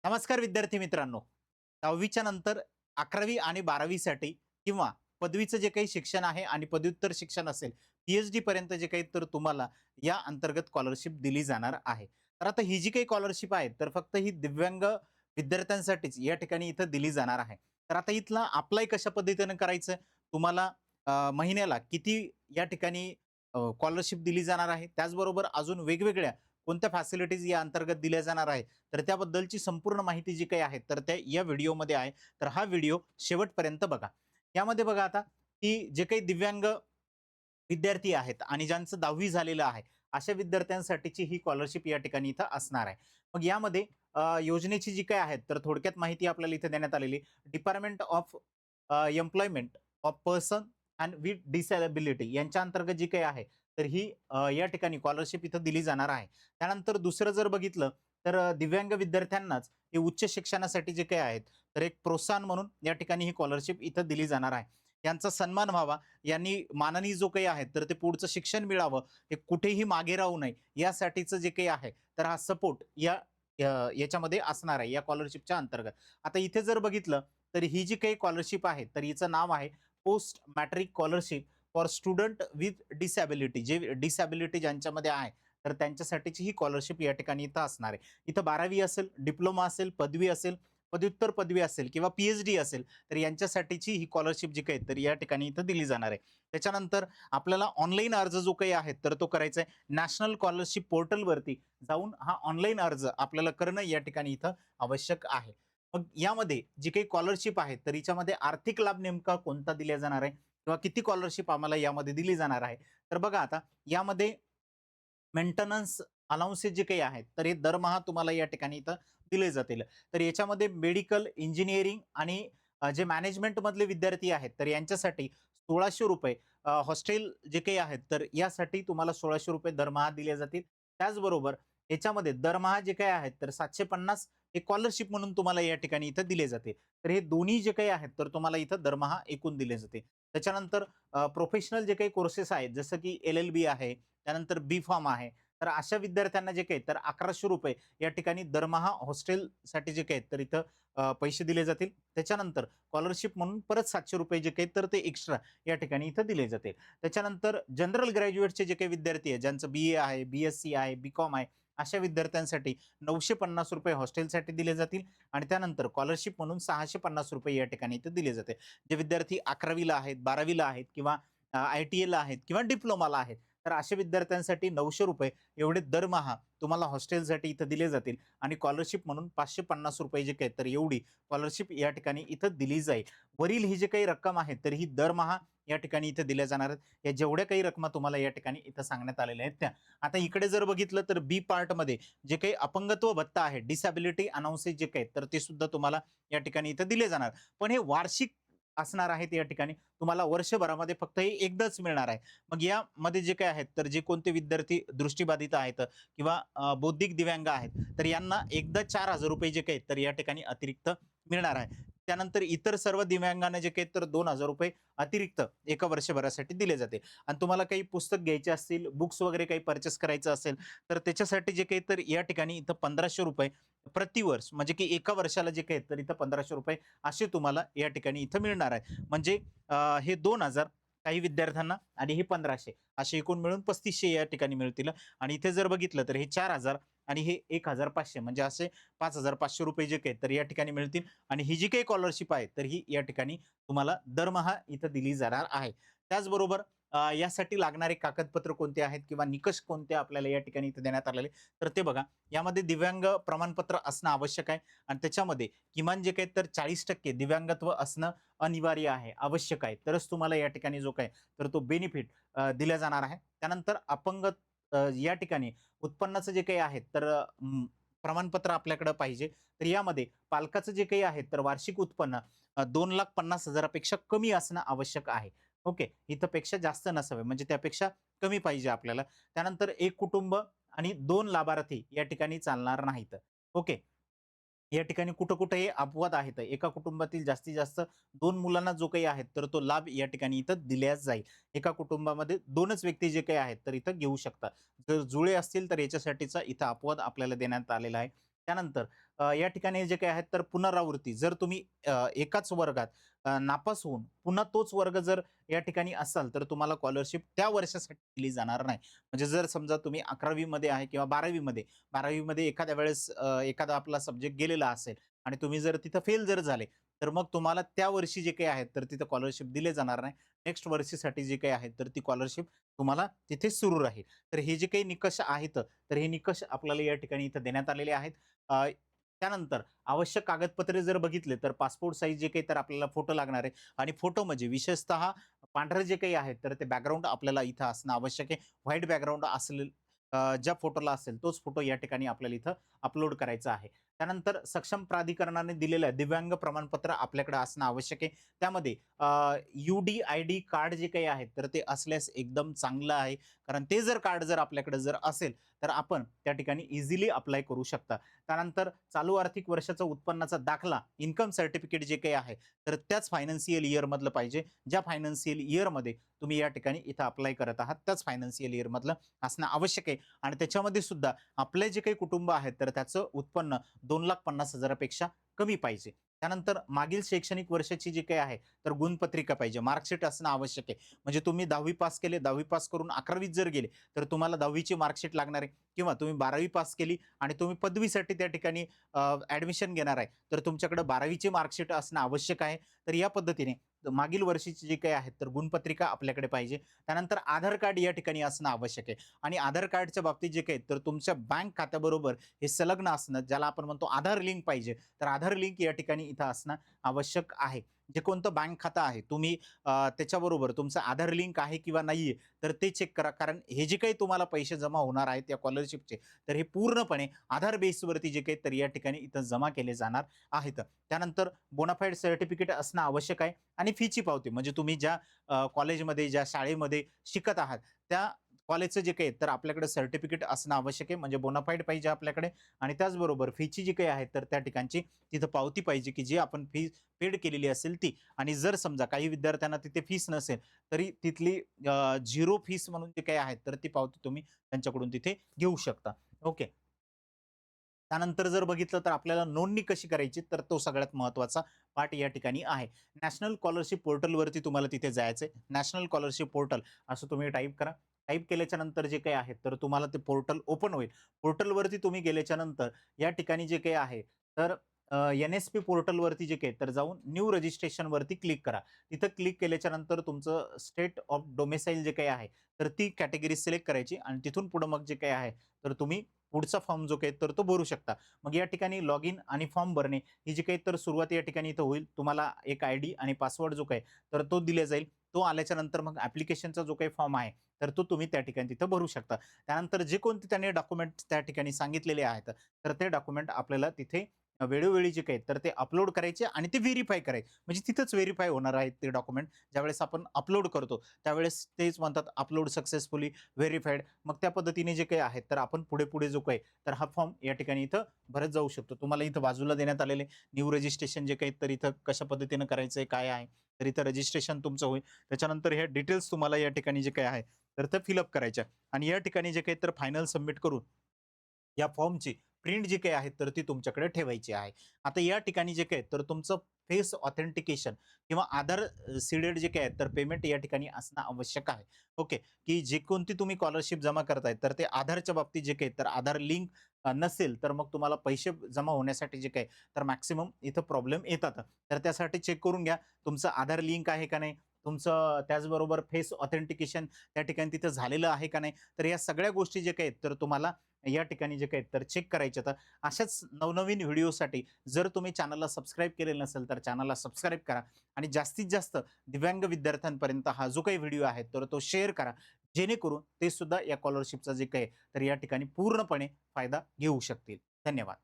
नमस्कार विद्यार्थी मित्रांनो. 10वीच्या नंतर 11वी आणि 12वी साठी किंवा पदवीचं जे काही शिक्षण आहे आणि पदव्युत्तर शिक्षण असेल, पी-एच-डी पर्यंत जे काही तर तुम्हाला या अंतर्गत स्कॉलरशिप दिली जाणार आहे. तर आता ही जी काही स्कॉलरशिप आहे, तर फक्त ही दिव्यांग विद्यार्थ्यांसाठीच या ठिकाणी इथं दिली जाणार आहे. तर आता इथला अप्लाय कशा पद्धतीनं करायचं? तुम्हाला महिन्याला किती या ठिकाणी स्कॉलरशिप दिली जाणार आहे. त्याचबरोबर अजून वेगवेगळ्या कोणत्या फॅसिलिटीज या अंतर्गत दिल्या जाणार आहे. तर त्याबद्दलची संपूर्ण माहिती जी काही आहे तर त्या या व्हिडिओमध्ये आहे. तर हा व्हिडिओ शेवटपर्यंत बघा. यामध्ये बघा आता, की जे काही दिव्यांग विद्यार्थी आहेत आणि ज्यांचं 10वी झालेलं आहे, अशा विद्यार्थ्यांसाठीची ही स्कॉलरशिप या ठिकाणी इथं असणार आहे. मग यामध्ये योजनेची जी काही आहे तर थोडक्यात माहिती आपल्याला इथे देण्यात आलेली. Department of employment of person and with disability यांच्या अंतर्गत जी काही आहे, तर ही या ठिकाणी स्कॉलरशिप इथं दिली जाणार आहे. त्यानंतर दुसरं जर बघितलं तर दिव्यांग विद्यार्थ्यांनाच हे उच्च शिक्षणासाठी जे काही आहेत, तर एक प्रोत्साहन म्हणून या ठिकाणी ही स्कॉलरशिप इथं दिली जाणार आहे. यांचा सन्मान व्हावा, यांनी माननी जो काही आहे, तर ते पुढचं शिक्षण मिळावं, हे कुठेही मागे राहू नये, यासाठीचं जे काही आहे, तर हा सपोर्ट याच्यामध्ये असणार आहे, या स्कॉलरशिपच्या अंतर्गत. आता इथे जर बघितलं, तर ही जी काही स्कॉलरशिप आहे, तर हिचं नाव आहे post matric scholarship for student with disability. जे डिसॅबिलिटी ज्यांच्यामध्ये आहे, तर त्यांच्यासाठीची ही स्कॉलरशिप या ठिकाणी इथं असणार आहे. इथं 12वी असेल, डिप्लोमा असेल, पदवी असेल, पदव्युत्तर पदवी असेल किंवा पी-एच-डी असेल, तर यांच्यासाठीची ही स्कॉलरशिप जी काही तर या ठिकाणी इथं दिली जाणार आहे. त्याच्यानंतर आपल्याला ऑनलाईन अर्ज जो काही आहे, तर तो करायचा आहे. नॅशनल स्कॉलरशिप पोर्टलवरती जाऊन हा ऑनलाईन अर्ज आपल्याला करणं या ठिकाणी इथं आवश्यक आहे. मग यामध्ये जी काही स्कॉलरशिप आहे, तर हिच्यामध्ये आर्थिक लाभ नेमका कोणता दिला जाणार आहे किंवा किती स्कॉलरशिप आम्हाला यामध्ये दिली जाणार आहे? तर बघा आता यामध्ये मेंटेनन्स अलाउन्सेस जे काही आहेत, तर हे दरमहा तुम्हाला या ठिकाणी इथं दिले जातील. तर याच्यामध्ये मेडिकल, इंजिनिअरिंग आणि जे मॅनेजमेंटमधले विद्यार्थी आहेत, तर यांच्यासाठी ₹1600 हॉस्टेल जे काही आहेत, तर यासाठी तुम्हाला ₹1600 दरमहा दिले जातील. त्याचबरोबर याच्यामध्ये दरमहा जे काही आहेत, तर 750 हे स्कॉलरशिप म्हणून तुम्हाला या ठिकाणी इथं दिले जाते. तर हे दोन्ही जे काही आहेत, तर तुम्हाला इथं दरमहा एकूण दिले जाते. त्याच्यानंतर प्रोफेशनल जे काही कोर्सेस आहेत, जसं की एल-एल-बी आहे, त्यानंतर बी-फार्म आहे. तर अशा विद्यार्थ्यांना जे काही तर ₹1100 या ठिकाणी दरमहा हॉस्टेलसाठी जे काही तर इथं पैसे दिले जातील. त्याच्यानंतर स्कॉलरशिप म्हणून परत ₹700 जे काही तर ते एक्स्ट्रा या ठिकाणी इथं दिले जातील. त्याच्यानंतर जनरल ग्रॅज्युएटचे जे काही विद्यार्थी आहेत, ज्यांचं बी-ए आहे, बी-एस-सी आहे, बी-कॉम आहे, अशा विद्यार्थ्यांसाठी ₹950 हॉस्टेलसाठी दिले जातील आणि त्यानंतर स्कॉलरशिप म्हणून ₹650 या ठिकाणी इथे दिले जाते. जे विद्यार्थी 11वी आहेत, 12वी आहेत किंवा आय-टी-एला आहेत किंवा डिप्लोमाला आहेत, तर अशा विद्यार्थ्यांसाठी ₹900 एवढे दरमहा तुम्हाला हॉस्टेलसाठी इथं दिले जातील आणि स्कॉलरशिप म्हणून ₹550 जे काही तर एवढी स्कॉलरशिप या ठिकाणी इथं दिली जाईल. वरील ही जी काही रक्कम आहे, तर ही दरमहा या ठिकाणी इथे दिल्या जाणार आहेत. या जेवढ्या काही रकमा तुम्हाला या ठिकाणी इथं सांगण्यात आलेल्या आहेत त्या. आता इकडे जर बघितलं तर बी पार्टमध्ये जे काही अपंगत्व भत्ता आहे, डिसॅबिलिटी अनाउन्सेस जे काही तर ते सुद्धा तुम्हाला या ठिकाणी इथं दिले जाणार. पण हे वार्षिक असणार आहेत या ठिकाणी. तुम्हाला वर्षभरामध्ये फक्त हे एकदाच मिळणार आहे. मग यामध्ये जे काही आहेत, तर जे कोणते विद्यार्थी दृष्टिबाधित आहेत किंवा बौद्धिक दिव्यांग आहेत, तर यांना एकदा ₹4000 जे काही तर या ठिकाणी अतिरिक्त मिळणार आहे. त्यानंतर इतर सर्व दिव्यांगांना जे काही तर ₹2000 अतिरिक्त एका वर्षभरासाठी दिले जाते. आणि तुम्हाला काही पुस्तक घ्यायचे असतील, बुक्स वगैरे काही पर्चेस करायचं असेल, तर त्याच्यासाठी जे काही तर या ठिकाणी इथं ₹1500 प्रतिवर्ष म्हणजे की एका वर्षाला जे काही तर इथं ₹1500 असे तुम्हाला या ठिकाणी इथं मिळणार आहे. म्हणजे हे 2000 काही विद्यार्थ्यांना आणि हे 1500 असे एकूण मिळून 3500 या ठिकाणी मिळतील आणि इथे जर बघितलं तर हे 4000 आणि हे 1500 म्हणजे असे ₹5500 जे काही तर या ठिकाणी मिळतील आणि ही जी काही स्कॉलरशिप आहे तर ही या ठिकाणी तुम्हाला दरमहा इथं दिली जाणार आहे. त्याचबरोबर यासाठी लागणारे कागदपत्र कोणते आहेत किंवा निकष कोणते आपल्याला या ठिकाणी इथे देण्यात आलेले तर ते बघा. यामध्ये दिव्यांग प्रमाणपत्र असणं आवश्यक आहे आणि त्याच्यामध्ये किमान जे काही तर 40% दिव्यांगत्व असणं अनिवार्य आहे, आवश्यक आहे. तरच तुम्हाला या ठिकाणी जो काही तर तो बेनिफिट दिला जाणार आहे. त्यानंतर अपंग या ठिकाणी उत्पन्नाचं जे काही आहे तर प्रमाणपत्र आपल्याकडे पाहिजे. तर यामध्ये पालकाचं जे काही आहे तर वार्षिक उत्पन्न 2,50,000 पेक्षा कमी असणं आवश्यक आहे. ओके. इथं पेक्षा जास्त नसावे म्हणजे त्यापेक्षा कमी पाहिजे आपल्याला. त्यानंतर एक कुटुंब आणि 2 लाभार्थी या ठिकाणी चालणार नाहीत. ओके. या ठिकाणी कुठं-कुठं हे अपवाद आहेत. एका कुटुंबातील जास्तीत जास्त 2 मुलांना जो काही आहे, तर तो लाभ या ठिकाणी इथं दिला जाईल. एका कुटुंबामध्ये 2च व्यक्ती जे काही आहेत, तर इथं घेऊ शकतात. जर जुळे असतील तर याच्यासाठीचा इथं अपवाद आपल्याला देण्यात आलेला आहे. त्यानंतर या ठिकाणी जे काही आहेत तर पुनरावृत्ती. जर तुम्ही एकाच वर्गात नापास होऊन पुन्हा तोच वर्ग जर या ठिकाणी असाल, तर तुम्हाला स्कॉलरशिप त्या वर्षासाठी दिली जाणार नाही. म्हणजे जर समजा तुम्ही 11वी मध्ये आहे किंवा 12वी मध्ये एखाद्या वेळेस एखादा आपला सब्जेक्ट गेलेला असेल आणि तुम्ही जर तिथं फेल जर झाले, तर मग तुम्हाला त्या वर्षी जे काही आहेत, तर तिथं स्कॉलरशिप दिले जाणार नाही. नेक्स्ट वर्षीसाठी जे काही आहे, तर ती स्कॉलरशिप तुम्हाला तिथे सुरू राहील. तर हे जे काही निकष आहेत, तर हे निकष आपल्याला या ठिकाणी इथं देण्यात आलेले आहेत. अ, त्यानंतर आवश्यक कागदपत्रे जर बघितले तर पासपोर्ट साइज जे काही तर आपल्याला फोटो लागणार आहे आणि फोटो म्हणजे विशेषतः पांढरे जे काही आहेत तर ते बॅकग्राऊंड आपल्याला इथं असणं आवश्यक आहे. व्हाईट बॅकग्राऊंड असेल ज्या फोटोला असेल तोच फोटो या ठिकाणी आपल्याला इथं अपलोड करायचा आहे. त्यानंतर सक्षम प्राधिकरणाने दिलेलं दिव्यांग प्रमाणपत्र आपल्याकडे असणं आवश्यक आहे. त्यामध्ये यू-डी-आय-डी कार्ड जे काही आहे तर ते असल्यास एकदम चांगलं आहे. कारण ते जर कार्ड जर आपल्याकडे जर असेल तर आपण त्या ठिकाणी इझिली अप्लाय करू शकता. त्यानंतर चालू आर्थिक वर्षाचा उत्पन्नाचा दाखला, इन्कम सर्टिफिकेट जे काही आहे, तर त्याच फायनान्शियल इयरमधलं पाहिजे. ज्या फायनान्शियल इयरमध्ये तुम्ही या ठिकाणी इथं अप्लाय करत आहात, त्याच फायनान्शियल इयरमधलं असणं आवश्यक आहे आणि त्याच्यामध्ये सुद्धा आपले जे काही कुटुंब आहेत, तर त्याचं उत्पन्न 2,50,000 पेक्षा कमी पाहिजे. त्यानंतर मागील शैक्षणिक वर्षाची जी काही आहे, तर गुणपत्रिका पाहिजे. मार्कशीट असणं आवश्यक आहे. म्हणजे तुम्ही 10वी पास केले, 10वी पास करून 11वीत जर गेले, तर तुम्हाला 10वीची मार्कशीट लागणार आहे किंवा तुम्ही 12वी पास केली आणि तुम्ही पदवीसाठी त्या ठिकाणी ॲडमिशन घेणार आहे, तर तुमच्याकडे 12वीची मार्कशीट असणं आवश्यक आहे. तर या पद्धतीने मागील वर्षीची जी काही आहेत, तर गुणपत्रिका आपल्याकडे पाहिजे. त्यानंतर आधार कार्ड या ठिकाणी असणं आवश्यक आहे आणि आधार कार्डच्या बाबतीत जे काही तर तुमच्या बँक खात्याबरोबर हे संलग्न असणं, ज्याला आपण म्हणतो आधार लिंक पाहिजे. तर आधार लिंक या ठिकाणी इथं असणं आवश्यक आहे. जे कोणतं बँक खातं आहे, तुम्ही त्याच्याबरोबर तुमचं आधार लिंक आहे किंवा नाहीये, तर ते चेक करा. कारण हे जे काही तुम्हाला पैसे जमा होणार आहेत या स्कॉलरशिपचे, तर हे पूर्णपणे आधार बेसवरती जे काही तर या ठिकाणी इथं जमा केले जाणार आहेत. त्यानंतर बोनाफाईड सर्टिफिकेट असणं आवश्यक आहे आणि फीची पावती म्हणजे तुम्ही ज्या कॉलेजमध्ये, ज्या शाळेमध्ये शिकत आहात, त्या कॉलेजचं जे काही आहे, तर आपल्याकडे सर्टिफिकेट असणं आवश्यक आहे. म्हणजे बोनाफाईड पाहिजे आपल्याकडे आणि त्याचबरोबर फीची जी काही आहे, तर त्या ठिकाणची तिथं पावती पाहिजे, की जी आपण फी पेड केलेली असेल ती. आणि जर समजा काही विद्यार्थ्यांना तिथे फीस नसेल, तरी तिथली झिरो फीस म्हणून जे काही आहेत, तर ती पावती तुम्ही त्यांच्याकडून तिथे घेऊ शकता. ओके. त्यानंतर जर बघितलं तर आपल्याला नोंदणी कशी करायची, तर तो सगळ्यात महत्त्वाचा पार्ट या ठिकाणी आहे. नॅशनल स्कॉलरशिप पोर्टलवरती तुम्हाला तिथे जायचंय. नॅशनल स्कॉलरशिप पोर्टल असं तुम्ही टाइप करा. टाइप केल्याच्या नंतर जे काही आहे, तर तुम्हाला ते पोर्टल ओपन होईल. पोर्टलवरती तुम्ही गेल्याच्या नंतर या ठिकाणी जे काही आहे, तर एन-एस-पी पोर्टलवरती जे काही तर जाऊन न्यू रजिस्ट्रेशनवरती क्लिक करा. तिथं क्लिक केल्याच्या नंतर तुमचं स्टेट ऑफ डोमिसाईल जे काही आहे, तर ती कॅटेगरी सिलेक्ट करायची आणि तिथून पुढे मग जे काही आहे, तर तुम्ही पुढचा फॉर्म जो काही तर तो भरू शकता. मग या ठिकाणी लॉगिन आणि फॉर्म भरणे ही जी काही तर सुरुवात या ठिकाणी इथं होईल. तुम्हाला एक आयडी आणि पासवर्ड जो काही तर तो दिला जाईल. तो आल्याच्या नंतर मग ॲप्लिकेशनचा जो काही फॉर्म आहे, तर तो तुम्ही त्या ठिकाणी तिथं भरू शकता. त्यानंतर जे कोणते त्यांनी डॉक्युमेंट त्या ठिकाणी सांगितलेले आहेत, तर ते डॉक्युमेंट आपल्याला तिथे वेळोवेळी जे काही तर ते अपलोड करायचे आणि ते व्हेरिफाय करायचे. म्हणजे तिथंच व्हेरिफाय होणार आहेत ते डॉक्युमेंट. ज्यावेळेस आपण अपलोड करतो, त्यावेळेस तेच म्हणतात अपलोड सक्सेसफुली व्हेरिफाईड. मग त्या पद्धतीने जे काही आहे, तर आपण पुढे-पुढे जो काही तर हा फॉर्म या ठिकाणी इथं भरत जाऊ शकतो. तुम्हाला इथं बाजूला देण्यात आलेले न्यू रजिस्ट्रेशन जे काही तर इथं कशा पद्धतीनं करायचंय, काय आहे, तर इथं रजिस्ट्रेशन तुमचं होईल. त्याच्यानंतर हे डिटेल्स तुम्हाला या ठिकाणी जे काही आहे, तर ते फिलअप करायचे आणि या ठिकाणी जे काही तर फायनल सबमिट करून या फॉर्मची प्रिंट जी काही आहे तर ती तुमच्याकडे ठेवायची आहे. आता या ठिकाणी जे काही तर तुमचं फेस ऑथेंटिकेशन किंवा आधार सीडेड जे काही आहे तर पेमेंट या ठिकाणी असणं आवश्यक आहे. ओके. की जे कोणती तुम्ही स्कॉलरशिप जमा करताय तर ते आधारच्या बाबतीत जे काही तर आधार लिंक नसेल तर मग तुम्हाला पैसे जमा होण्यासाठी जे काही तर मॅक्सिमम इथं प्रॉब्लेम येतात. तर त्यासाठी चेक करून घ्या तुमचं आधार लिंक आहे का नाही? तुमचं त्याचबरोबर फेस ऑथेंटिकेशन त्या ठिकाणी तिथं झालेलं आहे का नाही? तर या सगळ्या गोष्टी जे काही आहेत तर तुम्हाला या ठिकाणी जे काही तर चेक करायचे तर अशाच नवनवीन व्हिडिओसाठी जर तुम्ही चॅनलला सबस्क्राईब केलेलं नसेल तर चॅनलला सबस्क्राईब करा आणि जास्तीत जास्त दिव्यांग विद्यार्थ्यांपर्यंत हा जो काही व्हिडिओ आहे तर तो शेअर करा जेणेकरून ते सुद्धा या स्कॉलरशिपचा जे काही तर या ठिकाणी पूर्णपणे फायदा घेऊ शकतील. धन्यवाद.